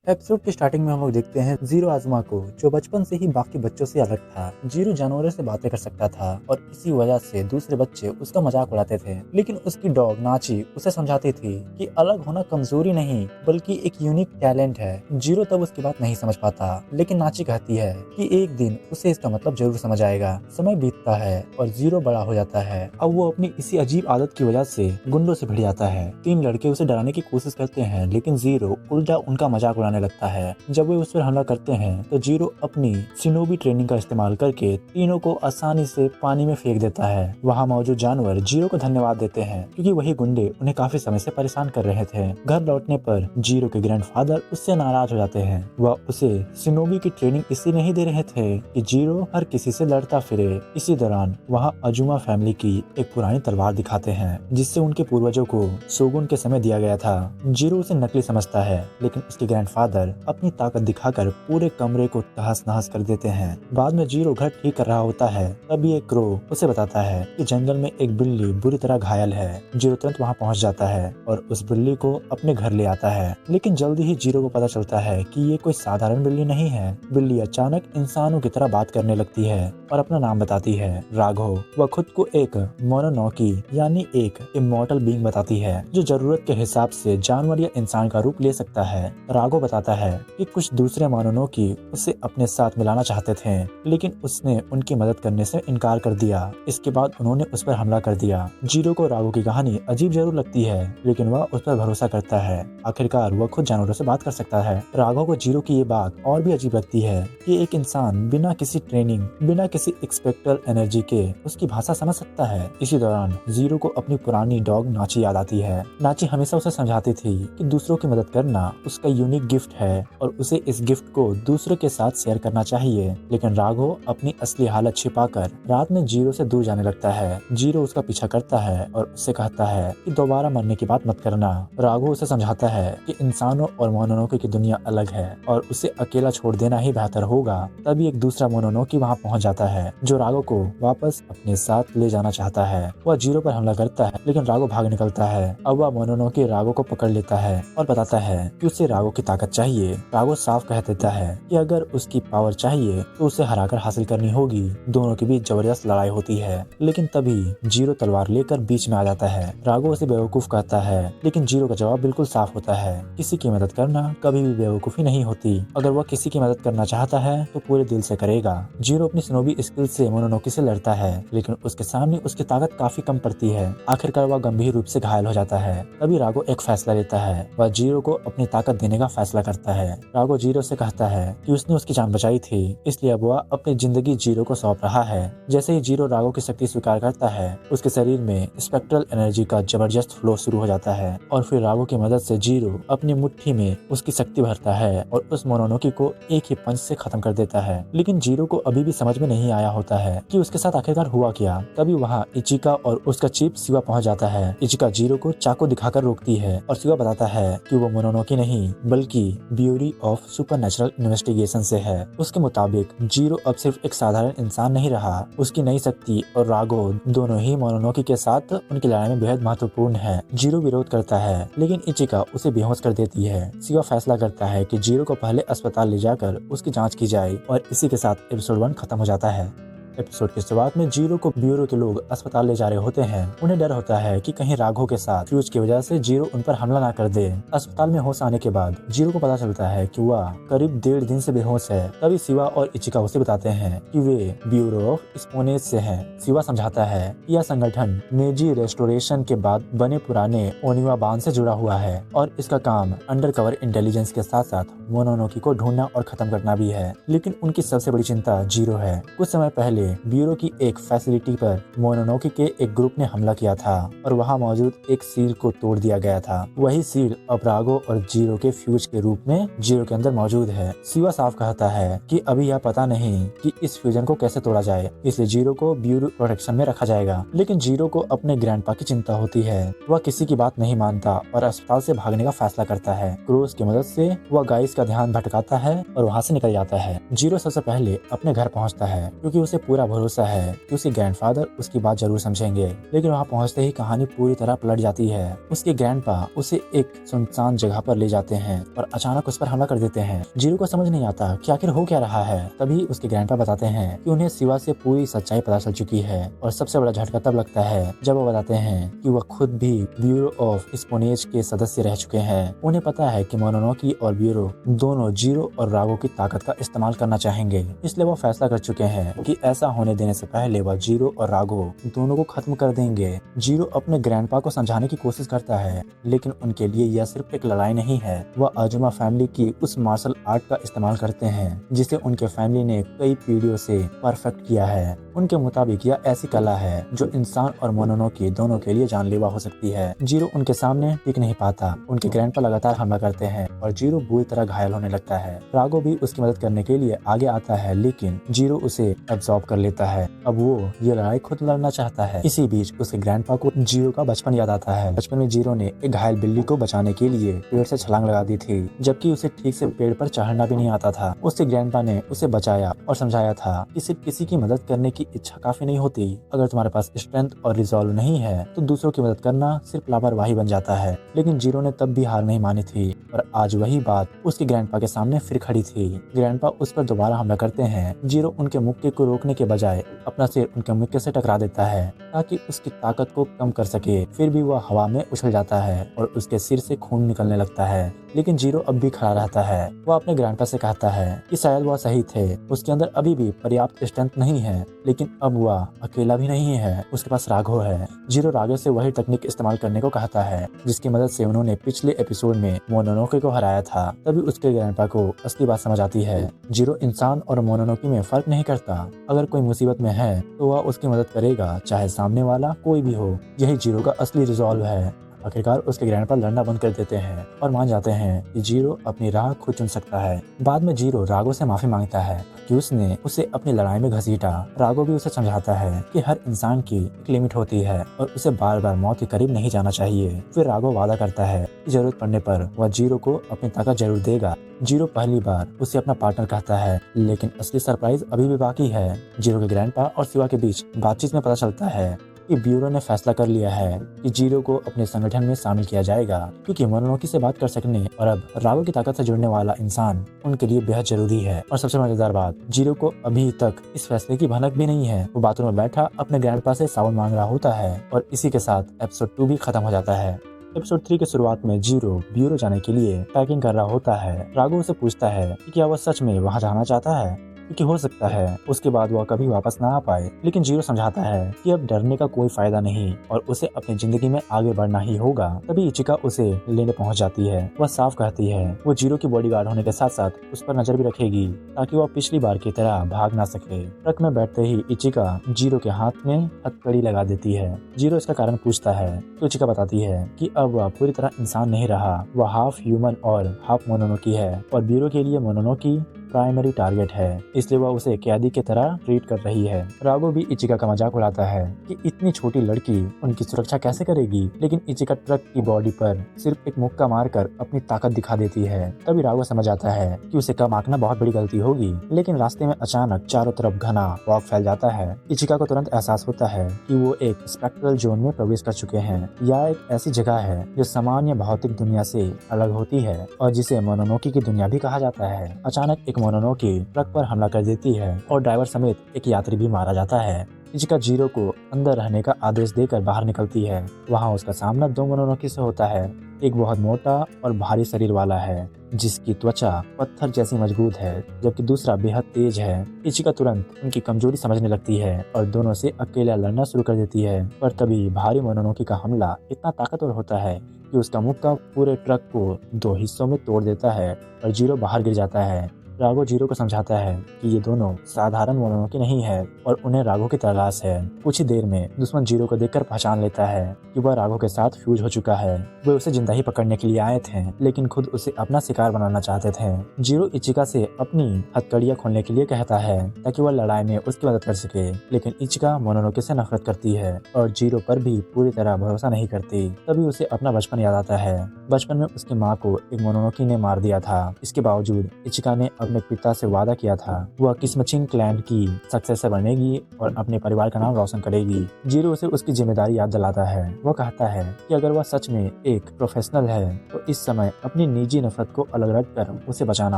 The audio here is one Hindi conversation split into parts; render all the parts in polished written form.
एपिसोड की स्टार्टिंग में हम लोग देखते हैं जीरो आज़मा को, जो बचपन से ही बाकी बच्चों से अलग था। जीरो जानवरों से बातें कर सकता था और इसी वजह से दूसरे बच्चे उसका मजाक उड़ाते थे। लेकिन उसकी डॉग नाची उसे समझाती थी कि अलग होना कमजोरी नहीं बल्कि एक यूनिक टैलेंट है। जीरो तब उसकी बात नहीं समझ पाता, लेकिन नाची कहती है कि एक दिन उसे इसका मतलब जरूर समझ आएगा। समय बीतता है और जीरो बड़ा हो जाता है। अब वो अपनी इसी अजीब आदत की वजह से गुंडों से भिड़ जाता है। 3 लड़के उसे डराने की कोशिश करते हैं, लेकिन जीरो उल्टा उनका मजाक उड़ाने लगता है। जब वे उस पर हमला करते हैं तो जीरो अपनी शिनोबी ट्रेनिंग का इस्तेमाल करके तीनों को आसानी से पानी में फेंक देता है। वहाँ मौजूद जानवर जीरो को धन्यवाद देते हैं, क्योंकि वही गुंडे उन्हें काफी समय से परेशान कर रहे थे। घर लौटने पर जीरो के ग्रैंडफादर उससे नाराज हो जाते हैं। वह उसे शिनोबी की ट्रेनिंग इसलिए नहीं दे रहे थे कि जीरो हर किसी से लड़ता फिरे। इसी दौरान वहाँ अजुमा फैमिली की एक पुरानी तलवार दिखाते हैं, जिससे उनके पूर्वजों को शोगुन के समय दिया गया था। जीरो उसे नकली समझता है, लेकिन उसके ग्रैंडफादर अपनी ताकत दिखाकर पूरे कमरे को तहस नहस कर देते हैं। बाद में जीरो घर ठीक कर रहा होता है, तभी एक क्रो उसे बताता है कि जंगल में एक बिल्ली बुरी तरह घायल है। जीरो तुरंत वहाँ पहुँच जाता है और उस बिल्ली को अपने घर ले आता है। लेकिन जल्दी ही जीरो को पता चलता है कि ये कोई साधारण बिल्ली नहीं है। बिल्ली अचानक इंसानों की तरह बात करने लगती है और अपना नाम बताती है, राघव। वह खुद को एक मोनोनोकी यानी एक इमॉर्टल बीइंग बताती है, जो जरूरत के हिसाब से जानवर या इंसान का रूप ले सकता है। राघव बताता है कि कुछ दूसरे मोनोनोकी उसे अपने साथ मिलाना चाहते थे, लेकिन उसने उनकी मदद करने से इनकार कर दिया। इसके बाद उन्होंने उस पर हमला कर दिया। जीरो को राघव की कहानी अजीब जरूर लगती है, लेकिन वह उस पर भरोसा करता है। आखिरकार वह खुद जानवरों से बात कर सकता है। राघव को जीरो की ये बात और भी अजीब लगती है कि एक इंसान बिना किसी ट्रेनिंग, बिना किसी एक्सपेक्टल एनर्जी के उसकी भाषा समझ सकता है। इसी दौरान जीरो को अपनी पुरानी डॉग नाची याद आती है। नाची हमेशा उसे समझाती थी कि दूसरों की मदद करना उसका यूनिक गिफ्ट है और उसे इस गिफ्ट को दूसरों के साथ शेयर करना चाहिए। लेकिन राघव अपनी असली हालत छिपाकर रात में जीरो से दूर जाने लगता है। जीरो उसका पीछा करता है और उससे कहता है कि दोबारा मरने की बात मत करना। राघव उसे समझाता है कि इंसानों और मोनोनोकी की दुनिया अलग है और उसे अकेला छोड़ देना ही बेहतर होगा। तभी एक दूसरा मोनोनोकी वहाँ पहुँच जाता है, जो राघव को वापस अपने साथ ले जाना चाहता है। वह जीरो पर हमला करता है, लेकिन राघव भाग निकलता है। अब वह मोनोनोकी राघव को पकड़ लेता है और बताता है कि उसे राघव की ताकत चाहिए। राघव साफ कह देता है कि अगर उसकी पावर चाहिए तो उसे हराकर हासिल करनी होगी। दोनों के बीच जबरदस्त लड़ाई होती है, लेकिन तभी जीरो तलवार लेकर बीच में आ जाता है। राघव उसे बेवकूफ कहता है, लेकिन जीरो का जवाब बिल्कुल साफ होता है, किसी की मदद करना कभी भी बेवकूफी नहीं होती। अगर वह किसी की मदद करना चाहता है तो पूरे दिल से करेगा। जीरो अपनी शिनोबी स्किल से मोनोनोकी से लड़ता है, लेकिन उसके सामने उसकी ताकत काफी कम पड़ती है। आखिरकार वह गंभीर रूप से घायल हो जाता है। तभी राघव एक फैसला लेता है। वह जीरो को अपनी ताकत देने का फैसला करता है। राघव जीरो से कहता है कि उसने उसकी जान बचाई थी, इसलिए अब वह अपनी जिंदगी जीरो को सौंप रहा है। जैसे ही जीरो राघव की शक्ति स्वीकार करता है, उसके शरीर में स्पेक्ट्रल एनर्जी का जबरदस्त फ्लो शुरू हो जाता है और फिर राघव की मदद से जीरो अपनी मुट्ठी में उसकी शक्ति भरता है और उस मोनोनोकी को एक ही पंच से खत्म कर देता है। लेकिन जीरो को अभी भी समझ में नहीं आया होता है कि उसके साथ आखिरकार हुआ क्या। तभी वहाँ इचिका और उसका चीफ शिवा पहुंच जाता है। इचिका जीरो को चाकू दिखाकर रोकती है और शिवा बताता है कि वो मोनोनोकी नहीं बल्कि ब्यूरो ऑफ सुपरनैचुरल इन्वेस्टिगेशन से है। उसके मुताबिक जीरो अब सिर्फ एक साधारण इंसान नहीं रहा, उसकी नई शक्ति और राघव दोनों ही मोनोनोकी के साथ उनकी लड़ाई में बेहद महत्वपूर्ण है। जीरो विरोध करता है, लेकिन इचिका उसे बेहोश कर देती है। शिवा फैसला करता है कि जीरो को पहले अस्पताल ले जाकर उसकी जांच की जाए और इसी के साथ एपिसोड 1 खत्म हो जाता है। एपिसोड की शुरुआत में जीरो को ब्यूरो के लोग अस्पताल ले जा रहे होते हैं। उन्हें डर होता है कि कहीं राघव के साथ फ्यूज की वजह से जीरो उन पर हमला ना कर दे। अस्पताल में होश आने के बाद जीरो को पता चलता है कि वह करीब 1.5 दिन से बेहोश है। तभी शिवा और इचिका उसे बताते हैं कि वे ब्यूरो ऑफ स्पोनेज से हैं। शिवा समझाता है कि यह संगठन मेजी रेस्टोरेशन के बाद बने पुराने ओनिवा बांध से जुड़ा हुआ है और इसका काम अंडरकवर इंटेलिजेंस के साथ साथ मोनोनोकी को ढूंढना और खत्म करना भी है। लेकिन उनकी सबसे बड़ी चिंता जीरो है। कुछ समय पहले ब्यूरो की एक फैसिलिटी पर मोनोनोकी के एक ग्रुप ने हमला किया था और वहां मौजूद एक सील को तोड़ दिया गया था। वही सील अब राघव और जीरो के फ्यूज के रूप में जीरो के अंदर मौजूद है। शिवा साफ कहता है कि अभी यह पता नहीं कि इस फ्यूजन को कैसे तोड़ा जाए, इसलिए जीरो को ब्यूरो प्रोटेक्शन में रखा जाएगा। लेकिन जीरो को अपने ग्रैंडपा की चिंता होती है। वह किसी की बात नहीं मानता और अस्पताल से भागने का फैसला करता है। क्रोस की मदद से वह गाइस का ध्यान भटकाता है और वहाँ से निकल जाता है। जीरो सबसे पहले अपने घर पहुँचता है, क्योंकि उसे पूरा पूरा भरोसा है कि उसके ग्रैंडफादर उसकी बात जरूर समझेंगे। लेकिन वहाँ पहुँचते ही कहानी पूरी तरह पलट जाती है। उसके ग्रैंडपा उसे एक सुनसान जगह पर ले जाते हैं और अचानक उस पर हमला कर देते हैं। जीरो को समझ नहीं आता कि आखिर हो क्या रहा है। तभी उसके ग्रैंडपा बताते हैं कि उन्हें शिवा से पूरी सच्चाई पता चल चुकी है और सबसे बड़ा झटका तब लगता है जब वो बताते हैं कि वह खुद भी ब्यूरो ऑफ स्पोनेज के सदस्य रह चुके हैं। उन्हें पता है कि मोनोनोकी और ब्यूरो दोनों जीरो और रागो की ताकत का इस्तेमाल करना चाहेंगे, इसलिए वो फैसला कर चुके हैं कि ऐसा होने देने से पहले वह जीरो और रागो दोनों को खत्म कर देंगे। जीरो अपने ग्रैंडपा को समझाने की कोशिश करता है, लेकिन उनके लिए यह सिर्फ एक लड़ाई नहीं है। वह अजुमा फैमिली की उस मार्शल आर्ट का इस्तेमाल करते हैं जिसे उनके फैमिली ने कई पीढ़ियों से परफेक्ट किया है। उनके मुताबिक यह ऐसी कला है जो इंसान और मोनोनोकी दोनों के लिए जानलेवा हो सकती है। जीरो उनके सामने टिक नहीं पाता। उनके ग्रैंडपा लगातार हमला करते हैं और जीरो बुरी तरह घायल होने लगता है। रागो भी उसकी मदद करने के लिए आगे आता है, लेकिन जीरो उसे एब्जॉर्ब कर लेता है। अब वो ये लड़ाई खुद लड़ना चाहता है। इसी बीच उसके ग्रैंडपा को जीरो का बचपन याद आता है। बचपन में जीरो ने एक घायल बिल्ली को बचाने के लिए पेड़ से छलांग लगा दी थी, जबकि उसे ठीक से पेड़ पर चढ़ना भी नहीं आता था। उसके ग्रैंडपा ने उसे बचाया और समझाया था कि सिर्फ किसी की मदद करने की इच्छा काफी नहीं होती। अगर तुम्हारे पास स्ट्रेंथ और रिजॉल्व नहीं है तो दूसरों की मदद करना सिर्फ लापरवाही बन जाता है। लेकिन जीरो ने तब भी हार नहीं मानी थी और आज वही बात उसके ग्रैंडपा के सामने फिर खड़ी थी। ग्रैंडपा उस पर दोबारा हमला करते हैं। जीरो उनके मुक्के को रोकने के बजाय अपना सिर उनके मुक्के से टकरा देता है ताकि उसकी ताकत को कम कर सके। फिर भी वह हवा में उछल जाता है और उसके सिर से खून निकलने लगता है, लेकिन जीरो अब भी खड़ा रहता है। वह अपने ग्रैंडपा से कहता है कि शायद वह सही थे, उसके अंदर अभी भी पर्याप्त स्ट्रेंथ नहीं है, लेकिन अब वह अकेला भी नहीं है, उसके पास राघव है। जीरो राघव से वही तकनीक इस्तेमाल करने को कहता है जिसकी मदद से उन्होंने पिछले एपिसोड में मोनोनोकी को हराया था। तभी उसके ग्रैंडपा को असली बात समझ आती है। जीरो इंसान और मोनोनोकी में फर्क नहीं करता। अगर कोई मुसीबत में है तो वह उसकी मदद करेगा, चाहे सामने वाला कोई भी हो। यही जीरो का असली रिजॉल्व है। आखिरकार उसके ग्रैंडपा लड़ना बंद कर देते हैं और मान जाते हैं कि जीरो अपनी राह खुद चुन सकता है। बाद में जीरो राघव से माफी मांगता है कि उसने उसे अपनी लड़ाई में घसीटा। राघव भी उसे समझाता है कि हर इंसान की एक लिमिट होती है और उसे बार बार मौत के करीब नहीं जाना चाहिए। फिर राघव वादा करता है कि जरूरत पड़ने पर वह जीरो को अपनी ताकत जरूर देगा। जीरो पहली बार उसे अपना पार्टनर कहता है, लेकिन असली सरप्राइज अभी भी बाकी है। जीरो के ग्रैंडपा और शिवा के बीच बातचीत में पता चलता है कि ब्यूरो ने फैसला कर लिया है कि जीरो को अपने संगठन में शामिल किया जाएगा, क्योंकि मोनोनोकी से बात कर सकने और अब राघव की ताकत से जुड़ने वाला इंसान उनके लिए बेहद जरूरी है। और सबसे मजेदार बात, जीरो को अभी तक इस फैसले की भनक भी नहीं है। वो बाथरूम में बैठा अपने ग्रैंडपा से सावन मांग रहा होता है और इसी के साथ एपिसोड 2 भी खत्म हो जाता है। एपिसोड 3 के शुरुआत में जीरो ब्यूरो जाने के लिए पैकिंग कर रहा होता है। राघव उसे पूछता है कि क्या वह सच में वहां जाना चाहता है, क्योंकि हो सकता है उसके बाद वह कभी वापस ना आ पाए। लेकिन जीरो समझाता है कि अब डरने का कोई फायदा नहीं और उसे अपनी जिंदगी में आगे बढ़ना ही होगा। तभी इचिका उसे लेने पहुंच जाती है। वह साफ कहती है वो जीरो की बॉडीगार्ड होने के साथ साथ उस पर नजर भी रखेगी ताकि वह पिछली बार की तरह भाग ना सके। ट्रक में बैठते ही इचिका जीरो के हाथ में हथकड़ी लगा देती है। जीरो इसका कारण पूछता है तो इचिका बताती है कि अब वह पूरी तरह इंसान नहीं रहा, वह हाफ ह्यूमन और हाफ मोनोनोकी है और ब्यूरो के लिए मोनोनोकी प्राइमरी टारगेट है, इसलिए वह उसे कैदी की तरह ट्रीट कर रही है। राघव भी इचिका का मजाक उड़ाता है कि इतनी छोटी लड़की उनकी सुरक्षा कैसे करेगी, लेकिन इचिका ट्रक की बॉडी पर सिर्फ एक मुक्का मारकर अपनी ताकत दिखा देती है। तभी राघव समझ आता है कि उसे कम आंकना बहुत बड़ी गलती होगी, लेकिन रास्ते में अचानक चारों तरफ घना फॉग फैल जाता है। इचिका को तुरंत एहसास होता है कि वो एक स्पेक्ट्रल जोन में प्रवेश कर चुके हैं। यह एक ऐसी जगह है जो सामान्य भौतिक दुनिया से अलग होती है और जिसे मोनोनोकी की दुनिया भी कहा जाता है। अचानक एक मोनोनोकी ट्रक पर हमला कर देती है और ड्राइवर समेत एक यात्री भी मारा जाता है। इचिका जीरो को अंदर रहने का आदेश देकर बाहर निकलती है। वहाँ उसका सामना 2 मोनोनोकी से होता है। एक बहुत मोटा और भारी शरीर वाला है जिसकी त्वचा पत्थर जैसी मजबूत है, जबकि दूसरा बेहद तेज है। इचिका तुरंत उनकी कमजोरी समझने लगती है और दोनों से अकेला लड़ना शुरू कर देती है। पर तभी भारी मोनोनोकी का हमला इतना ताकतवर होता है कि उसका मुक्का पूरे ट्रक को 2 हिस्सों में तोड़ देता है और जीरो बाहर गिर जाता है। राघव जीरो को समझाता है कि ये दोनों साधारण मोनोनोकी नहीं है और उन्हें राघव की तलाश है। कुछ ही देर में दुश्मन जीरो को देखकर पहचान लेता है कि वह राघव के साथ फ्यूज हो चुका है। वे उसे जिंदा ही पकड़ने के लिए आए थे, लेकिन खुद उसे अपना शिकार बनाना चाहते थे। जीरो इचिका से अपनी हथकड़ियां खोलने के लिए कहता है ताकि वह लड़ाई में उसकी मदद कर सके, लेकिन इचिका मोनोनोकी से नफरत करती है और जीरो पर भी पूरी तरह भरोसा नहीं करती। तभी उसे अपना बचपन याद आता है। बचपन में उसकी माँ को एक मोनोनोकी ने मार दिया था। इसके बावजूद इचिका ने अपने पिता से वादा किया था वह किस्मचिंग क्लैन की सक्सेसर बनेगी और अपने परिवार का नाम रोशन करेगी। जीरो उसे उसकी जिम्मेदारी याद दिलाता है। वह कहता है कि अगर वह सच में एक प्रोफेशनल है तो इस समय अपनी निजी नफरत को अलग रखकर उसे बचाना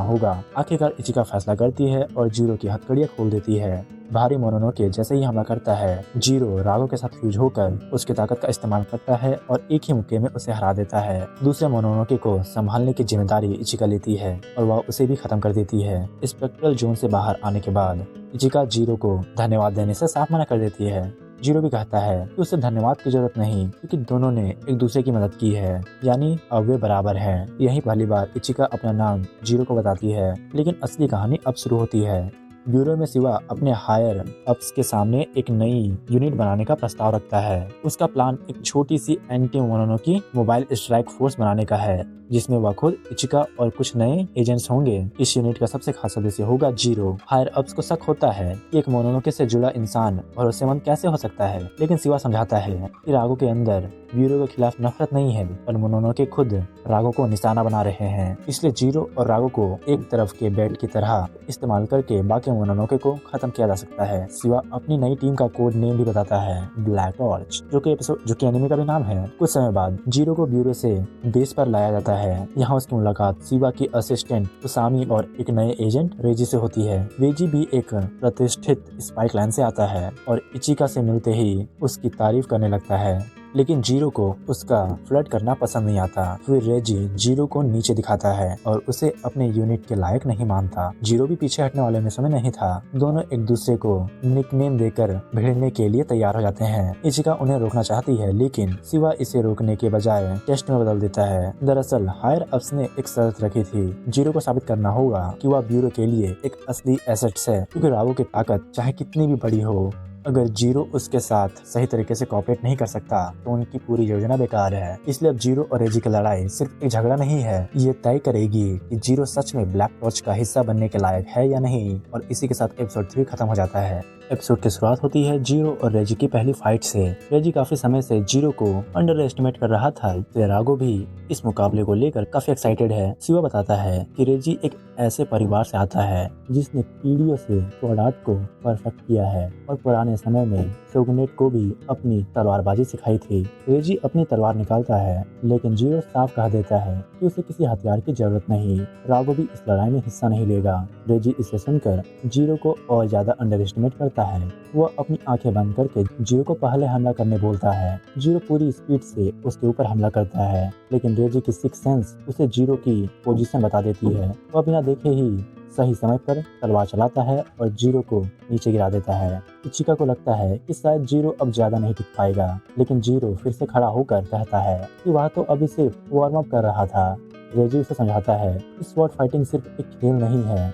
होगा। आखिरकार इचिका फैसला करती है और जीरो की हथकड़ियां खोल देती है। भारी मोनोनोके जैसे ही हमला करता है, जीरो रागो के साथ फ्यूज होकर उसकी ताकत का इस्तेमाल करता है और एक ही मुक्के में उसे हरा देता है। दूसरे मोनोनोके को संभालने की जिम्मेदारी इचिका लेती है और वह उसे भी खत्म कर देती है। स्पेक्ट्रल जोन से बाहर आने के बाद इचिका जीरो को धन्यवाद देने से साफ मना कर देती है। जीरो भी कहता है कि उसे धन्यवाद की जरूरत नहीं, क्योंकि दोनों ने एक दूसरे की मदद की है, यानी अब वे बराबर हैं। यही पहली बार इचिका अपना नाम जीरो को बताती है, लेकिन असली कहानी अब शुरू होती है। ब्यूरो में सिवा अपने हायर अप्स के सामने एक नई यूनिट बनाने का प्रस्ताव रखता है। उसका प्लान एक छोटी सी anti Mononoke mobile strike force बनाने का है, जिसमें वह खुद इचिका और कुछ नए एजेंट्स होंगे। इस यूनिट का सबसे खास सदस्य होगा जीरो। हायर अप्स को शक होता है कि एक मोनोनोके से जुड़ा इंसान भरोसेमंद कैसे हो सकता है, लेकिन सिवा समझाता है कि रागो के अंदर ब्यूरो के खिलाफ नफरत नहीं है, पर मोनोनोके खुद रागो को निशाना बना रहे हैं। इसलिए जीरो और रागो को एक तरफ के बैट की तरह इस्तेमाल करके बाकी मोनोनोके को खत्म किया जा सकता है। सिवा अपनी नई टीम का कोड नेम भी बताता है, ब्लैक टॉर्च, जो कि एनिमे का भी नाम है। कुछ समय बाद जीरो को ब्यूरो से बेस पर लाया जाता है। यहाँ उसकी मुलाकात सिवा की असिस्टेंट उसामी और एक नए एजेंट रेजी से होती है। रेजी भी एक प्रतिष्ठित स्पाई क्लैन से आता है और इचिका से मिलते ही उसकी तारीफ करने लगता है, लेकिन जीरो को उसका फ्लर्ट करना पसंद नहीं आता। फिर रेजी जीरो को नीचे दिखाता है और उसे अपने यूनिट के लायक नहीं मानता। जीरो भी पीछे हटने वाले मिशन में नहीं था। दोनों एक दूसरे को निकनेम देकर भिड़ने के लिए तैयार हो जाते हैं। इचिका उन्हें रोकना चाहती है, लेकिन सिवा इसे रोकने के बजाय टेस्ट में बदल देता है। दरअसल हायर अप्स ने एक शर्त रखी थी, जीरो को साबित करना होगा कि वह ब्यूरो के लिए एक असली एसेट्स है, क्योंकि रागो की ताकत चाहे कितनी भी बड़ी हो, अगर जीरो उसके साथ सही तरीके से कोऑपरेट नहीं कर सकता तो उनकी पूरी योजना बेकार है। इसलिए अब जीरो और रेजी की लड़ाई सिर्फ एक झगड़ा नहीं है, ये तय करेगी कि जीरो सच में ब्लैक टॉर्च का हिस्सा बनने के लायक है या नहीं। और इसी के साथ एपिसोड 3 खत्म हो जाता है। एपिसोड की शुरुआत होती है जीरो और रेजी की पहली फाइट से। रेजी काफी समय से जीरो को अंडर एस्टिमेट कर रहा था, इसलिए रागो भी इस मुकाबले को लेकर काफी एक्साइटेड है। सिवा बताता है कि रेजी एक ऐसे परिवार से आता है जिसने पीढ़ियों से स्वॉर्ड आर्ट को परफेक्ट किया है और पुराने समय में शोगुनेट को भी अपनी तलवारबाजी सिखाई थी। रेजी अपनी तलवार निकालता है, लेकिन जीरो साफ कह देता है कि उसे किसी हथियार की जरूरत नहीं। रागो भी इस लड़ाई में हिस्सा नहीं लेगा। रेजी इसे सुनकर जीरो को और ज्यादा अंडर एस्टिमेट करता है। वह अपनी आंखें बंद करके जीरो को पहले हमला करने बोलता है। जीरो पूरी स्पीड से उसके ऊपर हमला करता है, लेकिन रेजी की सिक्स सेंस उसे जीरो की पोजीशन बता देती है। वह बिना देखे ही सही समय पर तलवार चलाता है और जीरो को नीचे गिरा देता है। इचिका को लगता है कि शायद जीरो अब ज्यादा नहीं टिक पाएगा, लेकिन जीरो फिर से खड़ा होकर कहता है कि वह तो अभी सिर्फ वार्म अप कर रहा था। रेजी उसे समझाता है कि स्वॉर्ड फाइटिंग सिर्फ एक खेल नहीं है।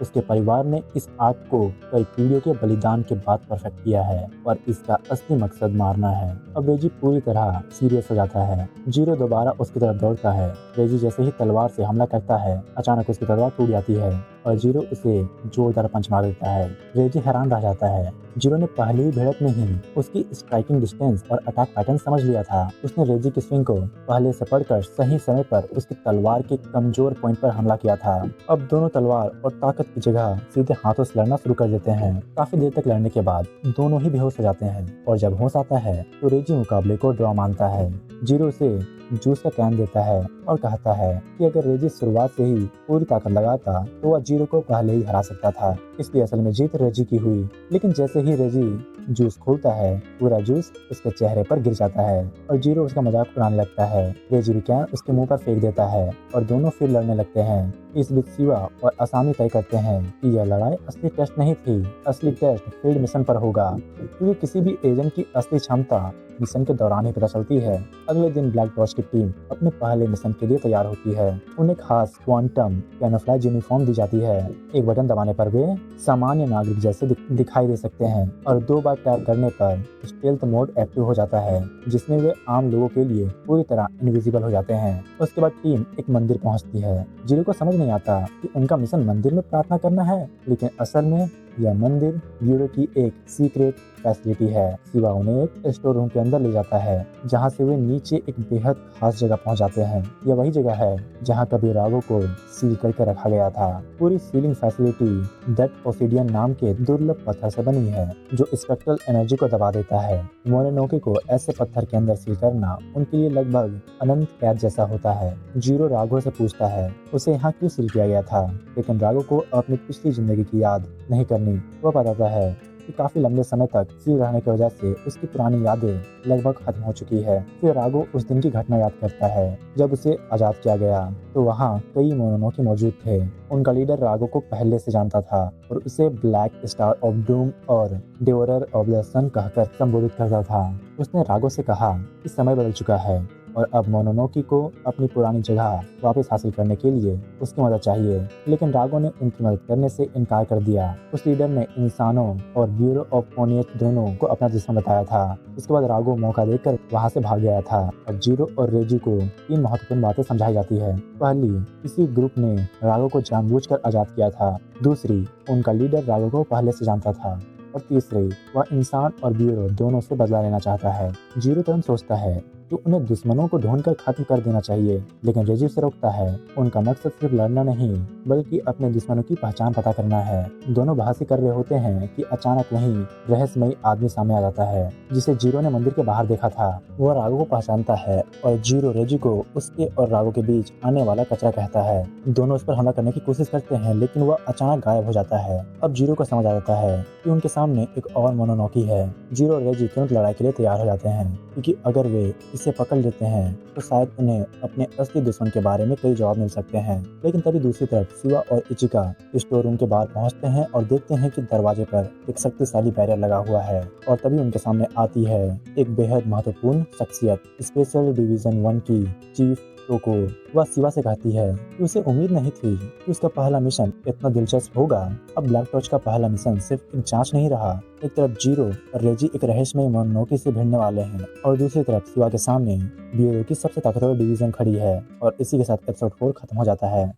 उसके परिवार ने इस आर्ट को कई पीढ़ियों के बलिदान के बाद परफेक्ट किया है और इसका असली मकसद मारना है। अब रेजी पूरी तरह सीरियस हो जाता है। जीरो दोबारा उसकी तरफ दौड़ता है। रेजी जैसे ही तलवार से हमला करता है, अचानक उसकी तलवार टूट जाती है और जीरो उसे जोरदार पंच मार देता है। रेजी हैरान रह जाता है। जीरो ने पहली भिड़ंत में ही उसकी स्ट्राइकिंग डिस्टेंस और अटैक पैटर्न समझ लिया था। उसने रेजी की स्विंग को पहले से पढ़कर सही समय पर उसकी तलवार के कमजोर पॉइंट पर हमला किया था। अब दोनों तलवार और ताकत की जगह सीधे हाथों से लड़ना शुरू कर देते हैं। काफी देर तक लड़ने के बाद दोनों ही बेहोश हो जाते हैं और जब होश आता है तो रेजी मुकाबले को ड्रॉ मानता है। जीरो से जूस का कैन देता है और कहता है कि अगर रेजी शुरुआत से ही पूरी ताकत लगाता तो वह जीरो को पहले ही हरा सकता था। इसलिए असल में जीत रेजी की हुई, लेकिन जैसे ही रेजी जूस खोलता है, पूरा जूस उसके चेहरे पर गिर जाता है और जीरो उसका मजाक उड़ाने लगता है। रेजी भी कैन उसके मुंह पर फेंक देता है और दोनों फिर लड़ने लगते हैं। इस बीच सिवा और असामी तय करते हैं कि यह लड़ाई असली टेस्ट नहीं थी, असली टेस्ट फील्ड मिशन पर होगा, क्योंकि किसी भी एजेंट की असली क्षमता मिशन के दौरान ही पता चलती है। अगले दिन ब्लैक टॉर्च की टीम अपने पहले मिशन के लिए तैयार होती है। उन्हें खास क्वांटम कैमोफ्लेज यूनिफॉर्म दी जाती है। एक बटन दबाने पर वे सामान्य नागरिक जैसे दिखाई दे सकते हैं और 2 बार टैप करने पर स्टेल्थ मोड एक्टिव हो जाता है, जिसमें वे आम लोगों के लिए पूरी तरह इनविजिबल हो जाते हैं। उसके बाद टीम एक मंदिर पहुंचती है। जीरो को समझ नहीं आता कि उनका मिशन मंदिर में प्रार्थना करना है, लेकिन असल में यह मंदिर ब्यूरो की एक सीक्रेट फैसिलिटी है। शिवा उन्हें एक स्टोर रूम के अंदर ले जाता है जहाँ से वे नीचे एक बेहद खास जगह पहुँच जाते हैं। यह वही जगह है जहाँ कभी राघव को सील करके रखा गया था। पूरी सीलिंग फैसिलिटी दैट ओसिडियन नाम के दुर्लभ पत्थर से बनी है जो स्पेक्ट्रल एनर्जी को दबा देता है। मोनोनोके को ऐसे पत्थर के अंदर सील करना उनके लिए लगभग अनंत कैद जैसा होता है। जीरो राघव से पूछता है उसे यहाँ क्यों सील किया गया था, लेकिन राघव को अपनी पिछली जिंदगी की याद नहीं करनी। वह बताता है कि काफी लंबे समय तक सील रहने की वजह से उसकी पुरानी यादें लगभग खत्म हो चुकी है। फिर राघव उस दिन की घटना याद करता है जब उसे आजाद किया गया तो वहाँ कई मोनोनोके मौजूद थे। उनका लीडर राघव को पहले से जानता था और उसे ब्लैक स्टार ऑफ डूम और डिवोरर ऑफ द सन कहकर संबोधित करता था। उसने राघव से कहा कि समय बदल चुका है और अब मोनोनोके को अपनी पुरानी जगह वापस हासिल करने के लिए उसकी मदद चाहिए, लेकिन राघव ने उनकी मदद करने से इनकार कर दिया। उस लीडर ने इंसानों और ब्यूरो ऑफ पोनियत दोनों को अपना दुश्मन बताया था। इसके बाद राघव मौका देकर वहां से भाग गया था और जीरो और रेजी को 3 महत्वपूर्ण बातें समझाई जाती है। पहली, किसी ग्रुप ने राघव को जानबूझकर आजाद किया था। दूसरी, उनका लीडर राघव को पहले से जानता था। और तीसरी, वह इंसान और ब्यूरो दोनों से बदला लेना चाहता है। जीरो तुरंत सोचता है कि उन्हें दुश्मनों को ढूंढकर खत्म कर देना चाहिए, लेकिन रेजी उसे रोकता है। उनका मकसद सिर्फ लड़ना नहीं बल्कि अपने दुश्मनों की पहचान पता करना है। दोनों बहस कर रहे होते हैं कि अचानक वहीं रहस्यमयी आदमी सामने आ जाता है जिसे जीरो ने मंदिर के बाहर देखा था। वह राघव को पहचानता है और जीरो रेजी को उसके और राघव के बीच आने वाला कचरा कहता है। दोनों उस पर हमला करने की कोशिश करते हैं लेकिन वह अचानक गायब हो जाता है। अब जीरो को समझ आ जाता है कि उनके सामने एक और मोनोनोकी है। जीरो और रेजी तुरंत लड़ाई के लिए तैयार हो जाते हैं क्योंकि अगर वे इसे पकड़ लेते हैं तो शायद उन्हें अपने असली दुश्मन के बारे में कई जवाब मिल सकते हैं। लेकिन तभी दूसरी तरफ शिवा और इचिका स्टोर रूम के बाहर पहुंचते हैं और देखते हैं कि दरवाजे पर एक शक्तिशाली बैरियर लगा हुआ है। और तभी उनके सामने आती है एक बेहद महत्वपूर्ण शख्सियत, स्पेशल डिवीजन 1 की चीफ टोको। वह शिवा से कहती है कि उसे उम्मीद नहीं थी कि उसका पहला मिशन इतना दिलचस्प होगा। अब ब्लैक टॉर्च का पहला मिशन सिर्फ एक जांच नहीं रहा। एक तरफ जीरो और रेजी एक रहस्यमय मोनोनोके से भिड़ने वाले हैं और दूसरी तरफ शिवा के सामने ब्यूरो की सबसे ताकतवर डिवीजन खड़ी है। और इसी के साथ एपिसोड 4 खत्म हो जाता है।